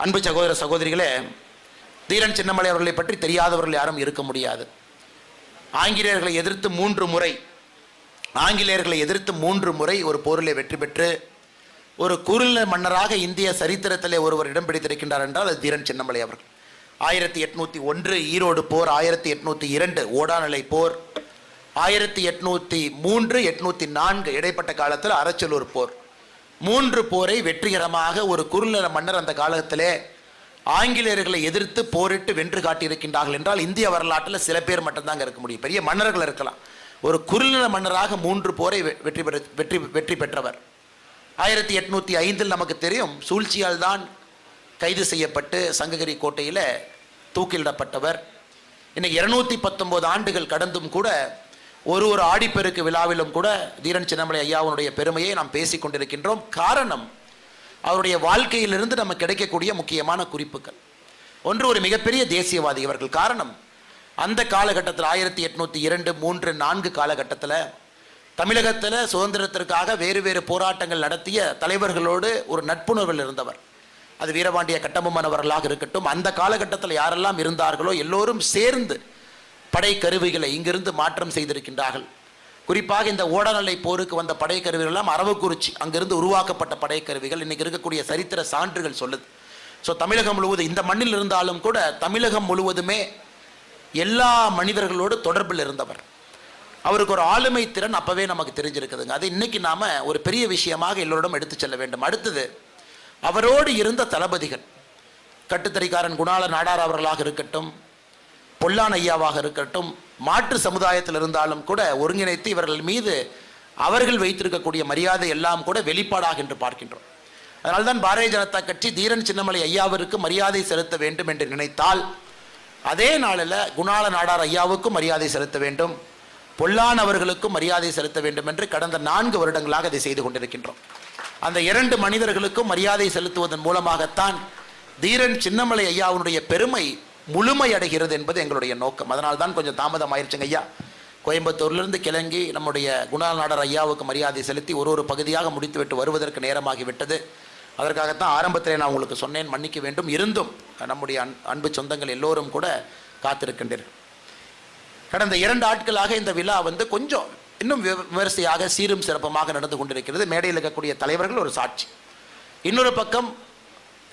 அன்பு சகோதர சகோதரிகளே, தீரன் சின்னமலை அவர்களை பற்றி தெரியாதவர்கள் யாரும் இருக்க முடியாது. ஆங்கிலேயர்களை எதிர்த்து மூன்று முறை ஒரு போரிலே வெற்றி பெற்று ஒரு குறுநில மன்னராக இந்திய சரித்திரத்திலே ஒருவர் இடம் பிடித்திருக்கின்றார் என்றால் அது தீரன் சின்னமலை அவர்கள். 1801 ஈரோடு போர், 1802 ஓடாநிலை போர், 1803 1804 இடைப்பட்ட காலத்தில் அரச்சலூர் போர், 3 போரை வெற்றிகரமாக ஒரு குறுநில மன்னர் அந்த காலத்திலே ஆங்கிலேயர்களை எதிர்த்து போரிட்டு வென்று காட்டியிருக்கின்றார்கள் என்றால் இந்திய வரலாற்றில் சில பேர் மட்டும்தாங்க இருக்க முடியும். பெரிய மன்னர்கள் இருக்கலாம், ஒரு குறுநில மன்னராக 3 போரை வெற்றி பெற்றவர். 1805 நமக்கு தெரியும், சூழ்ச்சியால் தான் கைது செய்யப்பட்டு சங்ககிரி கோட்டையில் தூக்கிலிடப்பட்டவர். இன்னைக்கு 219 ஆண்டுகள் கடந்தும் கூட ஒரு ஆடிப்பெருக்கு விழாவிலும் கூட தீரன் சின்னமலை ஐயாவுடைய பெருமையை நாம் பேசிக் கொண்டிருக்கின்றோம். காரணம், அவருடைய வாழ்க்கையிலிருந்து நமக்கு கிடைக்கக்கூடிய முக்கியமான குறிப்புகள். ஒன்று, ஒரு மிகப்பெரிய தேசியவாதி அவர்கள். காரணம், அந்த காலகட்டத்தில் 1802, 3, 4 காலகட்டத்தில் தமிழகத்தில் சுதந்திரத்திற்காக வேறு போராட்டங்கள் நடத்திய தலைவர்களோடு ஒரு நட்புணர்வில் இருந்தவர். அது வீரபாண்டிய கட்டபொம்மன் அவர்களாக இருக்கட்டும், அந்த காலகட்டத்தில் யாரெல்லாம் இருந்தார்களோ எல்லோரும் சேர்ந்து படை கருவிகளை இங்கிருந்து மாற்றம் செய்திருக்கின்றார்கள். குறிப்பாக இந்த ஓடநிலை போருக்கு வந்த படை கருவிகள் எல்லாம் அரவக்குறிச்சி அங்கிருந்து உருவாக்கப்பட்ட படை கருவிகள் இன்னைக்கு இருக்கக்கூடிய சரித்திர சான்றுகள் சொல்லுது. ஸோ தமிழகம் முழுவதும், இந்த மண்ணில் இருந்தாலும் கூட தமிழகம் முழுவதுமே எல்லா மனிதர்களோடு தொடர்பில் இருந்தவர். அவருக்கு ஒரு ஆளுமை திறன் அப்பவே நமக்கு தெரிஞ்சிருக்குதுங்க. அது இன்னைக்கு நாம ஒரு பெரிய விஷயமாக எல்லோரிடம் எடுத்து செல்ல வேண்டும். அடுத்தது, அவரோடு இருந்த தளபதிகள், கட்டுத்தறிக்காரன் குணாள நாடார் அவர்களாக இருக்கட்டும், பொல்லான் ஐயாவாக இருக்கட்டும், மாற்று சமுதாயத்தில் இருந்தாலும் கூட ஒருங்கிணைத்து இவர்கள் மீது அவர்கள் வைத்திருக்கக்கூடிய மரியாதை எல்லாம் கூட வெளிப்பாடாக என்று பார்க்கின்றோம். அதனால்தான் பாரதிய ஜனதா கட்சி தீரன் சின்னமலை ஐயாவிற்கு மரியாதை செலுத்த வேண்டும் என்று நினைத்தால் அதே நாளில் குணாள நாடார் ஐயாவுக்கும் மரியாதை செலுத்த வேண்டும், பொல்லான் அவர்களுக்கும் மரியாதை செலுத்த வேண்டும் என்று கடந்த 4 வருடங்களாக அதை செய்து கொண்டிருக்கின்றோம். அந்த 2 மனிதர்களுக்கும் மரியாதை செலுத்துவதன் மூலமாகத்தான் தீரன் சின்னமலை ஐயாவுடைய பெருமை முழுமையடைகிறது என்பது எங்களுடைய நோக்கம். அதனால் தான் கொஞ்சம் தாமதம் ஆயிடுச்சுங்க ஐயா. கோயம்புத்தூர்லேருந்து கிளங்கி நம்முடைய குணாள நாடார் ஐயாவுக்கு மரியாதை செலுத்தி ஒரு பகுதியாக முடித்துவிட்டு வருவதற்கு நேரமாகிவிட்டது. அதற்காகத்தான் ஆரம்பத்தில் நான் உங்களுக்கு சொன்னேன், மன்னிக்க வேண்டும். இருந்தும் நம்முடைய அன்பு சொந்தங்கள் எல்லோரும் கூட காத்திருக்கின்றனர். கடந்த 2 ஆட்களாக இந்த விழா கொஞ்சம் இன்னும் விமரிசையாக சீரும் சிறப்புமாக நடந்து கொண்டிருக்கிறது. மேடையில் இருக்கக்கூடிய தலைவர்கள் ஒரு சாட்சி. இன்னொரு பக்கம்,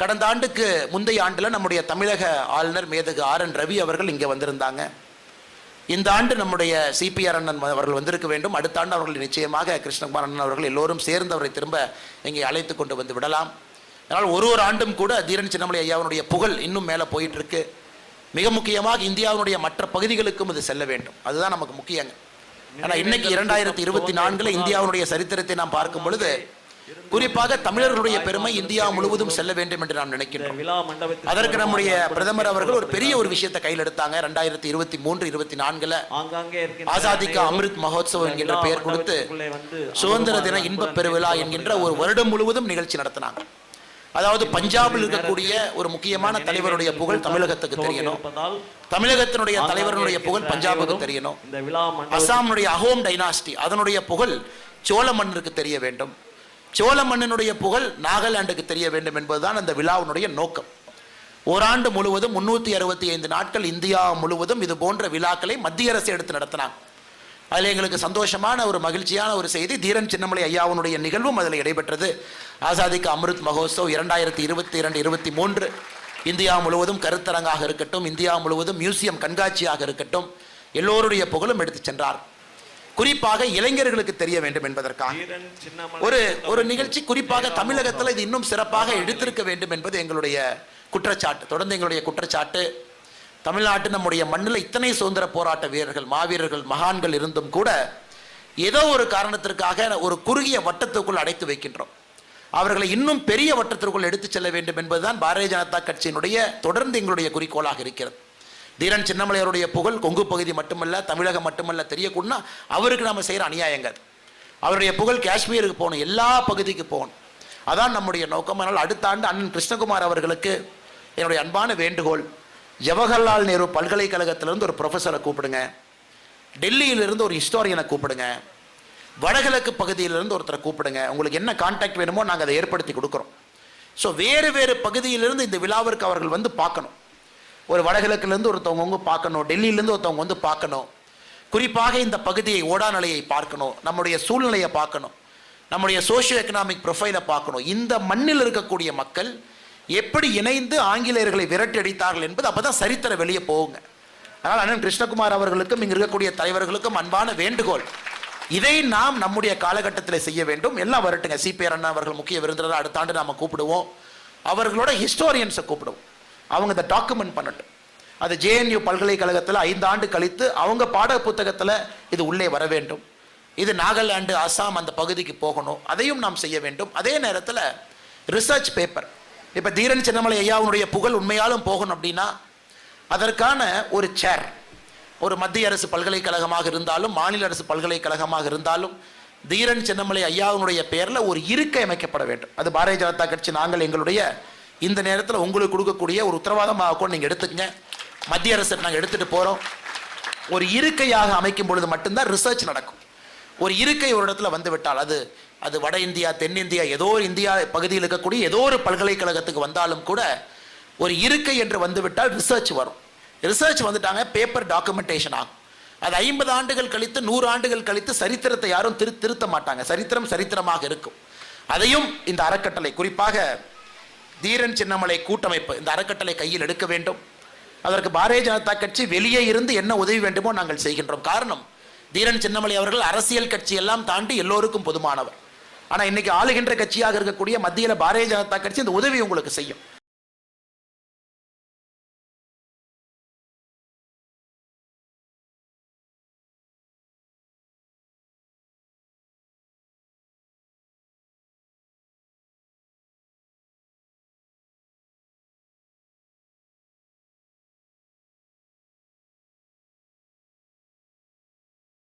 கடந்த ஆண்டுக்கு முந்தைய ஆண்டில் நம்முடைய தமிழக ஆளுநர் மேதகு RN ரவி அவர்கள் இங்கே வந்திருந்தாங்க. இந்த ஆண்டு நம்முடைய CPR அண்ணன் அவர்கள் வந்திருக்க வேண்டும். அடுத்த ஆண்டு அவர்கள் நிச்சயமாக கிருஷ்ணகுமார் அண்ணன் அவர்கள் எல்லோரும் சேர்ந்து அவரை திரும்ப இங்கே அழைத்து கொண்டு வந்து விடலாம். அதனால் ஒரு ஆண்டும் கூட தீரன் சின்னமலை ஐயாவுடைய புகழ் இன்னும் மேலே போயிட்டு இருக்கு. மிக முக்கியமாக இந்தியாவுடைய மற்ற பகுதிகளுக்கும் இது செல்ல வேண்டும். அதுதான் நமக்கு முக்கியங்க. ஆனால் இன்னைக்கு 2024 இந்தியாவுடைய சரித்திரத்தை நாம் பார்க்கும் பொழுது குறிப்பாக தமிழர்களுடைய பெருமை இந்தியா முழுவதும் செல்ல வேண்டும் என்று நாம் நினைக்கின்றோம். அதற்கு நம்முடைய பிரதமர் அவர்கள் ஒரு பெரிய விஷயத்தை கையில் எடுத்தாங்க. 2023-24 ஆசாதிகா அமிர்த் மகோத்சவம் என்கின்ற பெயர் கொடுத்து சுதந்திர தின இன்ப பெருவிழா என்கின்ற ஒரு வருடம் முழுவதும் நிகழ்ச்சி நடத்தினாங்க. அதாவது பஞ்சாபில் இருக்கக்கூடிய ஒரு முக்கியமான தலைவருடைய புகழ் தமிழகத்துக்கு தெரியணும், தமிழகத்தினுடைய தலைவருடைய புகழ் பஞ்சாபுக்கு தெரியணும், அசாமுடைய அஹோம் டைனாஸ்டி அதனுடைய புகழ் சோழ மன்னருக்கு தெரிய வேண்டும், சோழ மன்னனுடைய புகழ் நாகாலாந்துக்கு தெரிய வேண்டும் என்பதுதான் அந்த விழாவினுடைய நோக்கம். ஓராண்டு முழுவதும் 365 நாட்கள் இந்தியா முழுவதும் இது போன்ற விழாக்களை மத்திய அரசு எடுத்து நடத்தினாங்க. அதில் எங்களுக்கு சந்தோஷமான மகிழ்ச்சியான செய்தி, தீரன் சின்னமலை ஐயாவுடைய நிகழ்வும் அதில் இடைபெற்றது. ஆசாதிக்கு அமிர்த் மகோத்சவ் 2022-23 இந்தியா முழுவதும் கருத்தரங்காக இருக்கட்டும், இந்தியா முழுவதும் மியூசியம் கண்காட்சியாக இருக்கட்டும், எல்லோருடைய புகழும் எடுத்து சென்றார். குறிப்பாக இளைஞர்களுக்கு தெரிய வேண்டும் என்பதற்காக ஒரு நிகழ்ச்சி குறிப்பாக தமிழகத்தில் இது இன்னும் சிறப்பாக எடுத்திருக்க வேண்டும் என்பது எங்களுடைய குற்றச்சாட்டு. தொடர்ந்து எங்களுடைய குற்றச்சாட்டு, தமிழ்நாட்டு நம்முடைய மண்ணில் இத்தனை சுதந்திர போராட்ட வீரர்கள், மாவீரர்கள், மகான்கள் இருந்தும் கூட ஏதோ ஒரு காரணத்திற்காக ஒரு குறுகிய வட்டத்துக்குள் அடைத்து வைக்கின்றோம். அவர்களை இன்னும் பெரிய வட்டத்திற்குள் எடுத்துச் செல்ல வேண்டும் என்பதுதான் பாரதிய ஜனதா கட்சியினுடைய தொடர்ந்து எங்களுடைய குறிக்கோளாக இருக்கிறது. தீரன் சின்னமலை அவருடைய புகழ் கொங்கு பகுதி மட்டுமல்ல, தமிழகம் மட்டுமல்ல தெரியக்கூடனா அவருக்கு நம்ம செய்கிற அநியாயங்கள். அவருடைய புகழ் காஷ்மீருக்கு போகணும், எல்லா பகுதிக்கு போகணும். அதான் நம்முடைய நோக்கம். அதனால் அடுத்த ஆண்டு அண்ணன் கிருஷ்ணகுமார் அவர்களுக்கு என்னுடைய அன்பான வேண்டுகோள், ஜவஹர்லால் நேரு பல்கலைக்கழகத்திலிருந்து ஒரு ப்ரொஃபஸரை கூப்பிடுங்க, டெல்லியிலிருந்து ஒரு ஹிஸ்டாரியனை கூப்பிடுங்க, வடகிழக்கு பகுதியிலிருந்து ஒருத்தரை கூப்பிடுங்க. உங்களுக்கு என்ன கான்டாக்ட் வேணுமோ நாங்கள் அதை ஏற்படுத்தி கொடுக்குறோம். ஸோ வேறு வேறு பகுதியிலிருந்து இந்த விழாவிற்கு அவர்கள் வந்து பார்க்கணும். ஒரு வடகிழக்கிலிருந்து ஒருத்தவங்க பார்க்கணும், டெல்லியிலேருந்து ஒருத்தவங்க வந்து பார்க்கணும். குறிப்பாக இந்த பகுதியை ஓடாநிலையை பார்க்கணும், நம்முடைய சூழ்நிலையை பார்க்கணும், நம்முடைய சோஷியோ எக்கனாமிக் ப்ரொஃபைலை பார்க்கணும். இந்த மண்ணில் இருக்கக்கூடிய மக்கள் எப்படி இணைந்து ஆங்கிலேயர்களை விரட்டி அடித்தார்கள் என்பது அப்போ தான் சரித்திரம் வெளியே போகுங்க. அதனால் அண்ணன் கிருஷ்ணகுமார் அவர்களுக்கும் இங்கே இருக்கக்கூடிய தலைவர்களுக்கும் அன்பான வேண்டுகோள், இதை நாம் நம்முடைய காலகட்டத்தில் செய்ய வேண்டும். எல்லாம் வரட்டுங்க. சிபிஆர் அண்ணா அவர்கள் முக்கிய விருந்தினராக அடுத்த ஆண்டு நாம் கூப்பிடுவோம். அவர்களோட ஹிஸ்டோரியன்ஸை கூப்பிடுவோம், அவங்க இதை டாக்குமெண்ட் பண்ணட்டும். அது ஜேஎன்யூ பல்கலைக்கழகத்தில் 5 ஆண்டு கழித்து அவங்க பாட புத்தகத்தில் இது உள்ளே வர வேண்டும். இது நாகாலாந்து, அசாம் அந்த பகுதிக்கு போகணும், அதையும் நாம் செய்ய வேண்டும். அதே நேரத்தில் ரிசர்ச் பேப்பர், இப்போ தீரன் சின்னமலை ஐயாவுடைய புகழ் உண்மையாலும் போகணும் அப்படின்னா அதற்கான ஒரு சேர், ஒரு மத்திய அரசு பல்கலைக்கழகமாக இருந்தாலும் மாநில அரசு பல்கலைக்கழகமாக இருந்தாலும் தீரன் சின்னமலை ஐயாவுடைய பெயரில் ஒரு இருக்கை அமைக்கப்பட வேண்டும். அது பாரதிய ஜனதா கட்சி நாங்கள் எங்களுடைய இந்த நேரத்தில் உங்களுக்கு கொடுக்கக்கூடிய ஒரு உத்தரவாதமாக கூட நீங்கள் எடுத்துக்கங்க. மத்திய அரசு நாங்கள் எடுத்துகிட்டு போகிறோம். ஒரு இருக்கையாக அமைக்கும் பொழுது மட்டும்தான் ரிசர்ச் நடக்கும். ஒரு இருக்கை ஒரு இடத்துல வந்து விட்டால் அது வட இந்தியா, தென்னிந்தியா, ஏதோ ஒரு இந்தியா பகுதியில் இருக்கக்கூடிய ஏதோ ஒரு பல்கலைக்கழகத்துக்கு வந்தாலும் கூட ஒரு இருக்கை என்று வந்துவிட்டால் ரிசர்ச் வரும். ரிசர்ச் வந்துட்டாங்க, பேப்பர் டாக்குமெண்டேஷன் ஆகும். அது 50 ஆண்டுகள் கழித்து 100 ஆண்டுகள் கழித்து சரித்திரத்தை யாரும் திருத்த மாட்டாங்க. சரித்திரம் சரித்திரமாக இருக்கும். அதையும் இந்த அறக்கட்டளை, குறிப்பாக தீரன் சின்னமலை கூட்டமைப்பு இந்த அறக்கட்டளை கையில் எடுக்க வேண்டும். அதற்கு பாரதிய ஜனதா கட்சி வெளியே இருந்து என்ன உதவி வேண்டுமோ நாங்கள் செய்கின்றோம். காரணம், தீரன் சின்னமலை அவர்கள் அரசியல் கட்சி எல்லாம் தாண்டி எல்லோருக்கும் பொதுமானவர். ஆனால் இன்னைக்கு ஆளுகின்ற கட்சியாக இருக்கக்கூடிய மத்தியில் பாரதிய ஜனதா கட்சி இந்த உதவி உங்களுக்கு செய்யும்.